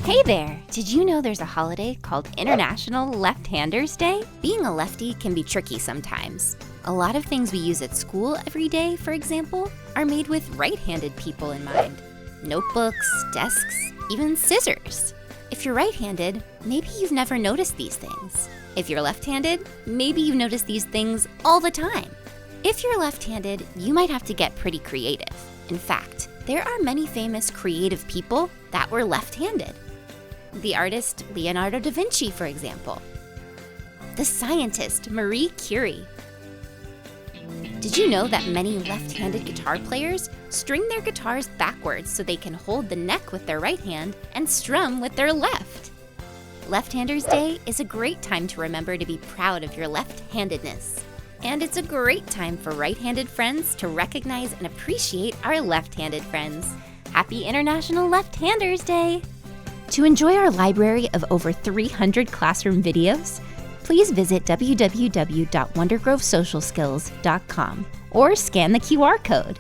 Hey there! Did you know there's a holiday called International Left-Handers Day? Being a lefty can be tricky sometimes. A lot of things we use at school every day, for example, are made with right-handed people in mind. Notebooks, desks, even scissors. If you're right-handed, maybe you've never noticed these things. If you're left-handed, maybe you've noticed these things all the time. If you're left-handed, you might have to get pretty creative. In fact, there are many famous creative people that were left-handed. The artist Leonardo da Vinci, for example. The scientist Marie Curie. Did you know that many left-handed guitar players string their guitars backwards so they can hold the neck with their right hand and strum with their left? Left-Handers Day is a great time to remember to be proud of your left-handedness. And it's a great time for right-handed friends to recognize and appreciate our left-handed friends. Happy International Left-Handers Day! To enjoy our library of over 300 classroom videos, please visit www.wondergrovesocialskills.com or scan the QR code.